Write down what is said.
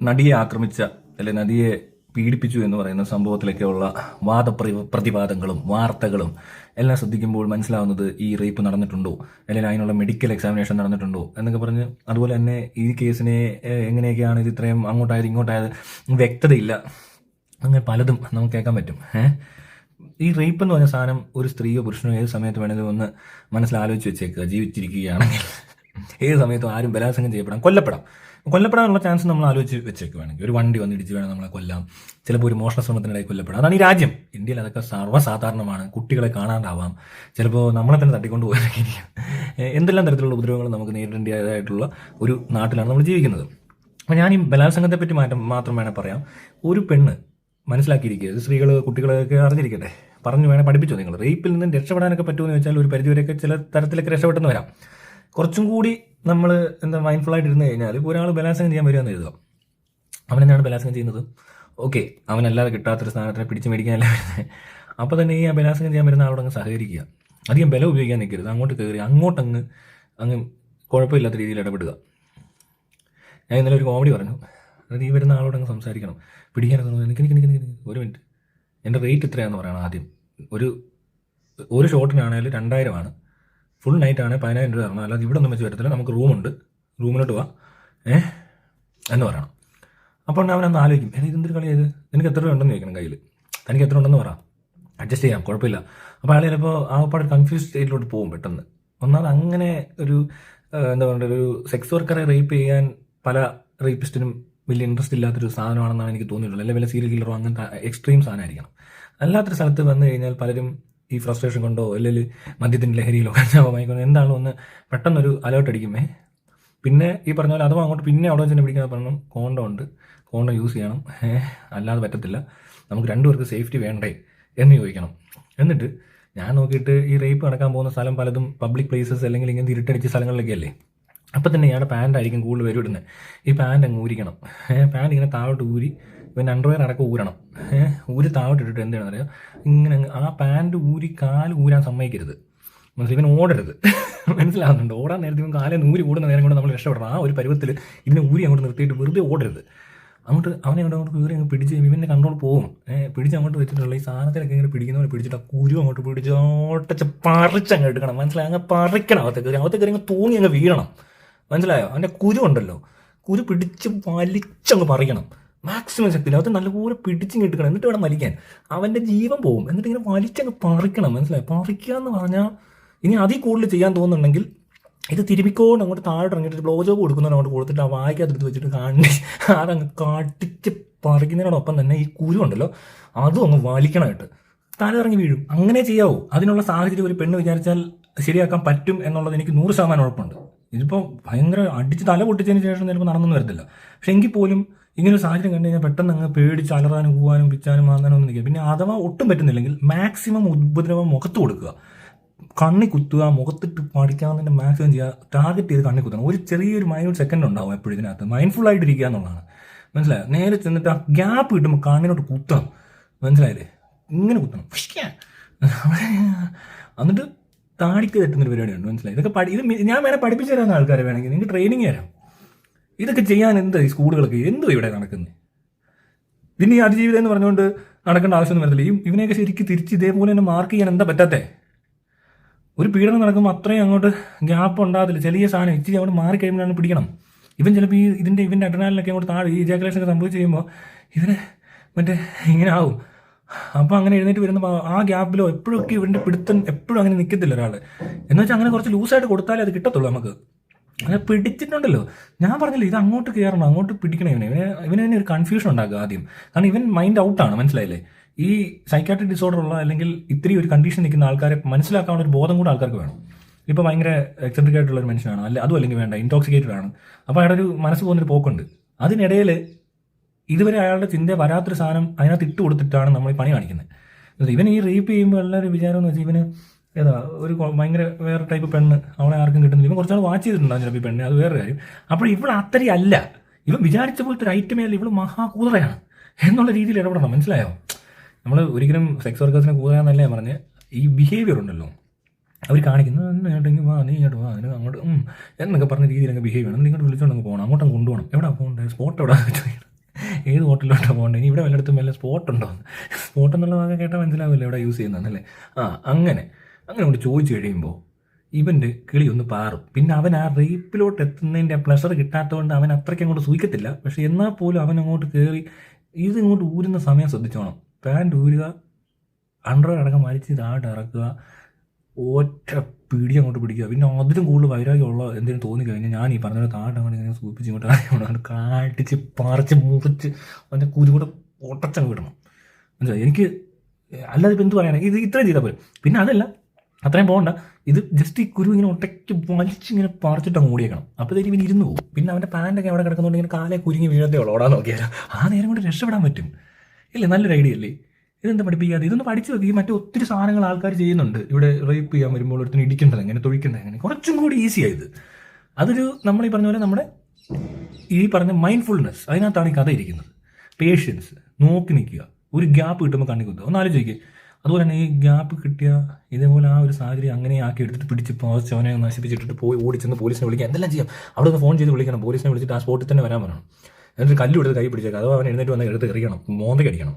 നടിയെ ആക്രമിച്ച അല്ലെ നടിയെ പീഡിപ്പിച്ചു എന്ന് പറയുന്ന സംഭവത്തിലൊക്കെയുള്ള പ്രതിവാദങ്ങളും വാർത്തകളും എല്ലാം ശ്രദ്ധിക്കുമ്പോൾ മനസ്സിലാവുന്നത് ഈ റേപ്പ് നടന്നിട്ടുണ്ടോ അല്ലെങ്കിൽ അതിനുള്ള മെഡിക്കൽ എക്സാമിനേഷൻ നടന്നിട്ടുണ്ടോ എന്നൊക്കെ പറഞ്ഞ് അതുപോലെ തന്നെ ഈ കേസിനെ എങ്ങനെയൊക്കെയാണ് ഇത് ഇത്രയും അങ്ങോട്ടായത് ഇങ്ങോട്ടായത് വ്യക്തതയില്ല. അങ്ങനെ പലതും നമുക്ക് കേൾക്കാൻ പറ്റും. ഈ റേപ്പ് എന്ന് പറഞ്ഞ സാധനം ഒരു സ്ത്രീയോ പുരുഷനോ ഏത് സമയത്ത് വേണമെങ്കിലും ഒന്ന് മനസ്സിലാലോചിച്ച് വെച്ചേക്കുക. ജീവിച്ചിരിക്കുകയാണെങ്കിൽ ഏത് സമയത്തും ആരും ബലാത്സംഗം ചെയ്യപ്പെടാം, കൊല്ലപ്പെടാനുള്ള ചാൻസ് നമ്മൾ ആലോചിച്ച് വെച്ചേക്കുവാണെങ്കിൽ ഒരു വണ്ടി വന്ന് ഇടിച്ച് വേണം നമ്മളെ കൊല്ലാം, ചിലപ്പോൾ ഒരു മോഷണ ശ്രമത്തിനിടയിൽ കൊല്ലപ്പെടാം. അതാണ് ഈ രാജ്യം. ഇന്ത്യയിൽ അതൊക്കെ സർവ്വസാധാരണമാണ്. കുട്ടികളെ കാണാണ്ടാവാം, ചിലപ്പോൾ നമ്മളെ തന്നെ തട്ടിക്കൊണ്ട് പോകാനൊക്കെ ഇരിക്കും. എന്തെല്ലാം തരത്തിലുള്ള ഉപദ്രവങ്ങൾ നമുക്ക് നേരിടേണ്ടതായിട്ടുള്ള ഒരു നാട്ടിലാണ് നമ്മൾ ജീവിക്കുന്നത്. അപ്പോൾ ഞാൻ ഈ ബലാത്സംഗത്തെ പറ്റി മാത്രം വേണേൽ പറയാം. ഒരു പെണ്ണ് മനസ്സിലാക്കിയിരിക്കുക, സ്ത്രീകൾ കുട്ടികളൊക്കെ അറിഞ്ഞിരിക്കട്ടെ, പറഞ്ഞു വേണേൽ പഠിപ്പിച്ചോ. നിങ്ങൾ റേപ്പിൽ നിന്ന് രക്ഷപ്പെടാനൊക്കെ പറ്റുമെന്ന് വെച്ചാൽ ഒരു പരിധിവരെയൊക്കെ ചില തരത്തിലൊക്കെ രക്ഷപ്പെട്ടെന്ന് വരാം. കുറച്ചും കൂടി നമ്മൾ മൈൻഡ്ഫുൾ ആയിട്ട് ഇരുന്ന് കഴിഞ്ഞാൽ ഇപ്പോൾ ഒരാൾ ബലാത്സംഗം ചെയ്യാൻ വരികയെന്ന് എഴുതുക, അവനെന്താണ് ബലാത്സംഗം ചെയ്യുന്നത്? ഓക്കെ, അവനല്ലാതെ കിട്ടാത്തൊരു സ്ഥാനത്തിനെ പിടിച്ച് മേടിക്കാനല്ല വരുന്നത്. അപ്പോൾ തന്നെ ഈ ബലാത്സംഗം ചെയ്യാൻ വരുന്ന ആളോടങ്ങ് സഹകരിക്കുക, അധികം ബലം ഉപയോഗിക്കാൻ നിൽക്കരുത്, അങ്ങോട്ട് കയറി അങ്ങ് കുഴപ്പമില്ലാത്ത രീതിയിൽ ഇടപെടുക. ഞാൻ ഇന്നലെ ഒരു കോമഡി പറഞ്ഞു, അതായത് ഈ വരുന്ന ആളോടങ്ങ് സംസാരിക്കണം, പിടിക്കാനൊക്കെ എനിക്ക് ഒരു മിനിറ്റ്, എൻ്റെ റേറ്റ് ഇത്രയാണെന്ന് പറയണം ആദ്യം. ഒരു ഷോട്ടിനാണെങ്കിൽ 2000 ഫുൾ നൈറ്റ് ആണ് 10,000 രൂപ തരണം, അല്ലാതെ ഇവിടെ ഒന്നും വെച്ച് വരത്തില്ല, നമുക്ക് റൂമുണ്ട്, റൂമിലോട്ട് പോവാം എന്ന് പറയണം. അപ്പോൾ അവനൊന്ന് ആലോചിക്കും, ഇതെന്തൊരു കളിയായത്, എനിക്ക് എത്ര രൂപ ഉണ്ടെന്ന് ചോദിക്കണം കയ്യിൽ, തനിക്ക് എത്ര ഉണ്ടെന്ന് പറ, അഡ്ജസ്റ്റ് ചെയ്യാം, കുഴപ്പമില്ല. അപ്പോൾ അയാൾ ചിലപ്പോൾ ആകപ്പാട് കൺഫ്യൂസ് സ്റ്റേറ്റിലോട്ട് പോകും പെട്ടെന്ന്. ഒന്നാമത് അങ്ങനെ ഒരു എന്താ പറയുക, ഒരു സെക്സ് വർക്കറെ റേപ്പ് ചെയ്യാൻ പല റേപ്പിസ്റ്റിനും വലിയ ഇൻട്രസ്റ്റ് ഇല്ലാത്തൊരു സാധനമാണെന്നാണ് എനിക്ക് തോന്നിയിട്ടുള്ളത്. അല്ലെങ്കിൽ വല്ല സീരിയൽ കില്ലറോ അങ്ങനത്തെ എക്സ്ട്രീം സാധനമായിരിക്കണം. അല്ലാത്തൊരു സ്ഥലത്ത് വന്നു കഴിഞ്ഞാൽ പലരും ഈ ഫ്രസ്ട്രേഷൻ കൊണ്ടോ അല്ലെങ്കിൽ മദ്യത്തിൻ്റെ ലഹരിയിലോ കഞ്ചാവോ വാങ്ങിക്കൊണ്ടോ എന്താണോ ഒന്ന് പെട്ടെന്നൊരു അലേർട്ട് അടിക്കുമേ. പിന്നെ ഈ പറഞ്ഞ പോലെ അഥവാ അങ്ങോട്ട് പിന്നെ അവിടെ വെച്ച് പിടിക്കാൻ പറഞ്ഞു, കോണ്ടം യൂസ് ചെയ്യണം, അല്ലാതെ പറ്റത്തില്ല, നമുക്ക് രണ്ടുപേർക്ക് സേഫ്റ്റി വേണ്ടേ എന്ന് ചോദിക്കണം. എന്നിട്ട് ഞാൻ നോക്കിയിട്ട് ഈ റേപ്പ് നടക്കാൻ പോകുന്ന സ്ഥലം പലതും പബ്ലിക് പ്ലേസസ് അല്ലെങ്കിൽ ഇങ്ങനെ ഇരുട്ടടിച്ച സ്ഥലങ്ങളിലൊക്കെ അല്ലേ. അപ്പം തന്നെ ഇയാളുടെ പാൻ്റായിരിക്കും കൂടുതൽ വരും ഇടുന്നത്. ഈ പാൻ്റ് അങ്ങ് ഊരിക്കണം, പാൻ്റ് ഇങ്ങനെ താഴോട്ട് ഊരി, പിന്നെ അണ്ടർവെയർ അടക്കം ഊരണം, ഊരി താഴോട്ട് ഇട്ടിട്ട് എന്താണെന്ന് അറിയാം, ഇങ്ങനെ ആ പാൻറ് ഊരി കാല് ഊരാൻ സമ്മതിക്കരുത്. ഇവൻ ഓടരുത്, മനസ്സിലാകുന്നുണ്ട്? ഓടാൻ നേരത്തെ ഇവൻ കാലം ഊരി കൂടുന്ന നേരം കൊണ്ട് നമ്മൾ രക്ഷപ്പെടണം. ആ ഒരു പരുവത്തിൽ ഇതിനെ ഊരി അങ്ങോട്ട് നിർത്തിയിട്ട് വെറുതെ ഓടരുത്. അവനെ അങ്ങോട്ട് കയറി അങ്ങ് പിടിച്ച് ഇവൻ്റെ കൺട്രോൾ പോകും. പിടിച്ച് അങ്ങോട്ട് വെച്ചിട്ടുള്ള ഈ സാധനത്തിലൊക്കെ ഇങ്ങനെ പിടിക്കുന്നവരെ പിടിച്ചിട്ട് ആ കുരു അങ്ങോട്ട് പിടിച്ച് ഓട്ടച്ച് പറിച്ചങ്ങ് എടുക്കണം, മനസ്സിലായി? അങ്ങ് പറിക്കണം, അകത്ത് കയറി അങ്ങ് തൂങ്ങി അങ്ങ് വീഴണം, മനസ്സിലായോ? അവൻ്റെ കുരു ഉണ്ടല്ലോ, കുരു പിടിച്ച് വലിച്ചങ്ങ് പറിക്കണം മാക്സിമം ശക്തിയിൽ. അത് നല്ലപോലെ പിടിച്ചിങ് എടുക്കണം, എന്നിട്ട് വേണം വലിക്കാൻ. അവൻ്റെ ജീവൻ പോകും. എന്നിട്ട് ഇങ്ങനെ വലിച്ചങ്ങ് പറിക്കണം, മനസ്സിലായി? പറിക്കുക എന്ന് പറഞ്ഞാൽ ഇനി അതിൽ കൂടുതൽ ചെയ്യാൻ തോന്നുന്നുണ്ടെങ്കിൽ ഇത് തിരുമിക്കോണ്ട് അങ്ങോട്ട് താഴോട്ട് ഇറങ്ങിയിട്ട് ബ്ലോ ജോബ് കൊടുക്കുന്നവർ അങ്ങോട്ട് കൊടുത്തിട്ട് ആ വായിക്കകത്തെടുത്ത് വെച്ചിട്ട് അതങ്ങ് കാട്ടിച്ച് പറിക്കുന്നതിനോടൊപ്പം തന്നെ ഈ കുരു ഉണ്ടല്ലോ അതും അങ്ങ് വലിക്കണമായിട്ട് തല ഇറങ്ങി വീഴും. അങ്ങനെ ചെയ്യാവൂ. അതിനുള്ള സാഹചര്യം ഒരു പെണ്ണ് വിചാരിച്ചാൽ ശരിയാക്കാൻ പറ്റും എന്നുള്ളത് എനിക്ക് 100% ഉറപ്പുണ്ട്. ഇതിപ്പോൾ ഭയങ്കര അടിച്ച് തല പൊട്ടിച്ചതിന് ശേഷം ചിലപ്പോൾ നടന്നൊന്നും വരത്തില്ല. പക്ഷെ എങ്കിൽ പോലും ഇങ്ങനെ ഒരു സാഹചര്യം കണ്ടു കഴിഞ്ഞാൽ പെട്ടെന്ന് അങ്ങ് പേടിച്ച് അലറാനും പോകാനും പിച്ചാനും വാങ്ങാനും ഒന്നും നിൽക്കുക. പിന്നെ അഥവാ ഒട്ടും പറ്റുന്നില്ലെങ്കിൽ മാക്സിമം ഉപദ്രവം മുഖത്ത് കൊടുക്കുക, കണ്ണി കുത്തുക, മുഖത്തിട്ട് പഠിക്കാവുന്നതിൻ്റെ മാക്സിമം ചെയ്യുക, ടാർഗറ്റ് ചെയ്ത് കണ്ണി കുത്തണം. ഒരു ചെറിയൊരു മൈന്യൂട്ട് സെക്കൻഡ് ഉണ്ടാവും എപ്പോഴും ഇതിനകത്ത്. മൈൻഡ്ഫുൾ ആയിട്ടിരിക്കുക എന്നുള്ളതാണ്, മനസ്സിലായോ? നേരെ ചെന്നിട്ട് ആ ഗ്യാപ്പ് കിട്ടുമ്പോൾ കണ്ണിനോട്ട് കുത്തണം, മനസ്സിലായില്ലേ? ഇങ്ങനെ കുത്തണം, എന്നിട്ട് താടിക്ക് തെറ്റുന്നൊരു പരിപാടിയുണ്ട്, മനസ്സിലായി? ഇതൊക്കെ ഇത് ഞാൻ വേണേൽ പഠിപ്പിച്ചു തരാവുന്ന ആൾക്കാരെ വേണമെങ്കിൽ നിങ്ങൾക്ക് ട്രെയിനിങ് തരാം. ഇതൊക്കെ ചെയ്യാൻ എന്താ ഈ സ്കൂളുകളൊക്കെ എന്തോ ഇവിടെ നടക്കുന്നത്? പിന്നെ ഈ അതിജീവിതം എന്ന് പറഞ്ഞുകൊണ്ട് നടക്കേണ്ട ആവശ്യമൊന്നും വരത്തില്ല. ഇവനെയൊക്കെ ശരിക്കും തിരിച്ച് ഇതേപോലെ തന്നെ മാർക്ക് ചെയ്യാൻ എന്താ പറ്റാത്തേ? ഒരു പീഡനം നടക്കുമ്പോൾ അത്രയും അങ്ങോട്ട് ഗ്യാപ്പ് ഉണ്ടാകത്തില്ല. ചെറിയ സാധനം ഇച്ചിരി അങ്ങോട്ട് മാറിക്കഴിയുമ്പോഴാണ് പിടിക്കണം. ഇവൻ ചിലപ്പോൾ ഇവൻ്റെ അഡ്രിനാലിനൊക്കെ അങ്ങോട്ട് താഴെ ഈ ഇജാക്കുലേഷനൊക്കെ സംഭവിച്ച് കഴിയുമ്പോൾ ഇവന് ഇങ്ങനെ ആവും. അപ്പോൾ അങ്ങനെ എഴുന്നേറ്റ് വരുമ്പോൾ ആ ഗ്യാപ്പിലോ എപ്പോഴൊക്കെ ഇവൻ്റെ പിടുത്തം എപ്പോഴും അങ്ങനെ നിൽക്കത്തില്ല ഒരാൾ. എന്ന് വെച്ചാൽ അങ്ങനെ കുറച്ച് ലൂസായിട്ട് കൊടുത്താലേ അത് കിട്ടത്തുള്ളൂ നമുക്ക്. അങ്ങനെ പിടിച്ചിട്ടുണ്ടല്ലോ, ഞാൻ പറഞ്ഞില്ല, ഇത് അങ്ങോട്ട് കയറണം, അങ്ങോട്ട് പിടിക്കണം. ഇവന് തന്നെ ഒരു കൺഫ്യൂഷൻ ഉണ്ടാക്കുക ആദ്യം. കാരണം ഇവൻ മൈൻഡ് ഔട്ടാണ്, മനസ്സിലായില്ലേ? ഈ സൈക്കാട്രിക് ഡിസോർഡർ ഉള്ള അല്ലെങ്കിൽ ഇത്തിരി ഒരു കണ്ടീഷൻ നിൽക്കുന്ന ആൾക്കാരെ മനസ്സിലാക്കാനുള്ള ഒരു ബോധം കൂടെ ആൾക്കാർക്ക് വേണം. ഇപ്പോൾ ഭയങ്കര എക്സെൻട്രിക് ആയിട്ടുള്ള ഒരു മനുഷ്യനാണ്, അതും അല്ലെങ്കിൽ വേണ്ട ഇൻടോക്സിക്കേറ്റഡ് ആണ്. അപ്പോൾ അയാളുടെ ഒരു മനസ്സ് പോകുന്നൊരു പോക്കുണ്ട്. അതിനിടയിൽ ഇതുവരെ അയാളുടെ ചിന്ത വരാത്തൊരു സാധനം അതിനകത്ത് ഇട്ട് കൊടുത്തിട്ടാണ് നമ്മൾ ഈ പണി കാണിക്കുന്നത്. ഇവൻ ഈ റേപ്പ് ചെയ്യുമ്പോൾ എല്ലാവരും വിചാരം എന്ന് വെച്ചാൽ ഇവന് ഒരു ഭയങ്കര വേറെ ടൈപ്പ് പെണ്ണ്, അവളെ ആർക്കും കിട്ടുന്നില്ല. ഇവൻ കുറച്ചാൾ വാച്ച് ചെയ്തിട്ടുണ്ടാകും ചിലപ്പോൾ ഈ പെണ്ണ്, അത് വേറെ കാര്യം. അപ്പോൾ ഇവൾ അത്രയും അല്ല, ഇവൻ വിചാരിച്ച പോലത്തെ ഒരു ഐറ്റമേ അല്ല, ഇവൾ മഹാകൂതറയാണ് എന്നുള്ള രീതിയിൽ ഇടപെടണം, മനസ്സിലായോ? നമ്മൾ ഒരിക്കലും സെക്സ് വർക്കേഴ്സിനെ കൂതാന്നല്ലേ പറഞ്ഞ് ഈ ബിഹേവിയർ ഉണ്ടല്ലോ, അവർ കാണിക്കുന്നത് ഇങ്ങോട്ടെങ്കിൽ വാ നീ ഇങ്ങോട്ട് വാ അതിന് അങ്ങോട്ട് എന്നൊക്കെ പറഞ്ഞ രീതിയിൽ അങ്ങ് ബിഹേവ് ചെയ്യണം. നിങ്ങൾ വിളിച്ചോണ്ട് പോകണം, അങ്ങോട്ടും കൊണ്ടുപോകണം. എവിടെ പോകണ്ടേ, സ്പോട്ട് എവിടെ ചോദിക്കണം, ഏത് ഹോട്ടലിലോട്ടാണ് പോകേണ്ടത്, ഇനി ഇവിടെ വല്ലയിടത്തും വല്ല സ്പോട്ട് ഉണ്ടോ, സ്പോട്ട് എന്നുള്ള ഭാഗം കേട്ടാൽ മനസ്സിലാവില്ല എവിടെ യൂസ് ചെയ്യുന്നതെന്നല്ലേ. അങ്ങനെ കൊണ്ട് ചോദിച്ചു കഴിയുമ്പോൾ ഇവൻ്റെ കിളി ഒന്ന് പാറും. പിന്നെ അവൻ ആ റേപ്പിലോട്ട് എത്തുന്നതിൻ്റെ ആ പ്ലഷർ കിട്ടാത്തതുകൊണ്ട് അവൻ അത്രയ്ക്ക് അങ്ങോട്ട് സൂഹിക്കത്തില്ല. പക്ഷെ എന്നാൽ പോലും അവൻ അങ്ങോട്ട് കയറി ഇതിങ്ങോട്ട് ഊരുന്ന സമയം ശ്രദ്ധിച്ചോണം. പാൻറ് ഊരുക, അണ്ടർവെയർ അടക്കം വലിച്ച് താഴോട്ട് ഇറക്കുക, ഒറ്റ പിടി അങ്ങോട്ട് പിടിക്കുക. പിന്നെ അതിലും കൂടുതൽ വൈരാഗ്യമുള്ള എന്തെങ്കിലും തോന്നിക്കഴിഞ്ഞാൽ ഞാൻ ഈ പറഞ്ഞ താഴോട്ട് അങ്ങോട്ട് ഇങ്ങനെ സൂപ്പിച്ച് ഇങ്ങോട്ട് കാട്ടിച്ച് പറിച്ച് മുറിച്ച് അതിൻ്റെ കുരു കൂടെ ഒട്ടച്ചങ്ങ് വിടണം. മനസ്സിലായി? എനിക്ക് അല്ലാതെ ഇപ്പം എന്ത് പറയാനാണ്, ഇത് ഇത്രയും ചെയ്താൽ പോലും. പിന്നെ അതല്ല, അത്രയും പോകണ്ട, ഇത് ജസ്റ്റ് ഈ കുരു ഇങ്ങനെ ഒട്ടയ്ക്ക് വലിച്ചിങ്ങനെ പറിച്ചിട്ട് അങ്ങ് ഓടിയേക്കണം. അപ്പോഴത്തേക്ക് പിന്നെ ഇരുന്ന് പോകും. പിന്നെ അവൻ്റെ പാൻറ്റൊക്കെ അവിടെ കിടക്കുന്നുണ്ട്, ഇങ്ങനെ കാലേ കുരുങ്ങി വീഴത്തേ ഉള്ളൂ. ഓടാൻ നോക്കിയാൽ ആ നേരം കൊണ്ട് രക്ഷപ്പെടാൻ പറ്റും. ഇല്ലേ, നല്ലൊരു ഐഡിയ അല്ലേ? ഇതെന്താ പഠിപ്പിക്കാതെ? ഇതൊന്ന് പഠിച്ചു നോക്കി. മറ്റേ ഒത്തിരി സാധനങ്ങൾ ആൾക്കാർ ചെയ്യുന്നുണ്ട്. ഇവിടെ റേപ്പ് ചെയ്യാൻ വരുമ്പോൾ ഒരുത്തിന് ഇടിക്കേണ്ടത് എങ്ങനെ, തൊഴിക്കേണ്ടത് എങ്ങനെ, കുറച്ചും കൂടി ഈസിയായത്. അതൊരു നമ്മൾ ഈ പറഞ്ഞ പോലെ നമ്മുടെ ഈ പറഞ്ഞ മൈൻഡ്ഫുൾനെസ്, അതിനകത്താണ് ഈ കഥ ഇരിക്കുന്നത്. പേഷ്യൻസ്, നോക്കി നിൽക്കുക, ഒരു ഗ്യാപ്പ് കിട്ടുമ്പോൾ കണ്ണി കുത്തുക. ഒന്ന് ആലോചിക്കുക. അതുപോലെ തന്നെ ഈ ഗ്യാപ്പ് കിട്ടിയ ഇതേപോലെ ആ ഒരു സാഹചര്യം അങ്ങനെ ആക്കി എടുത്തിട്ട് പിടിച്ച് പോസ്റ്റ് അവനെ നശിപ്പിച്ചിട്ടിട്ട് പോയി ഓടിച്ചെന്ന് പോലീസിനെ വിളിക്കുക, എന്തെല്ലാം ചെയ്യാം. അവിടെ നിന്ന് ഫോൺ ചെയ്ത് വിളിക്കണം, പോലീസിനെ വിളിച്ചിട്ട് ആ സ്പോട്ടിൽ തന്നെ വരാൻ പറയണം. എന്നിട്ട് കല്ല് എടുത്ത് കൈ പിടിച്ചേക്കാം, അഥവാ അവൻ എഴുന്നേറ്റ് വന്നാൽ എടുത്ത് എറിയണം, മോന്തയ്ക്ക് അടിക്കണം.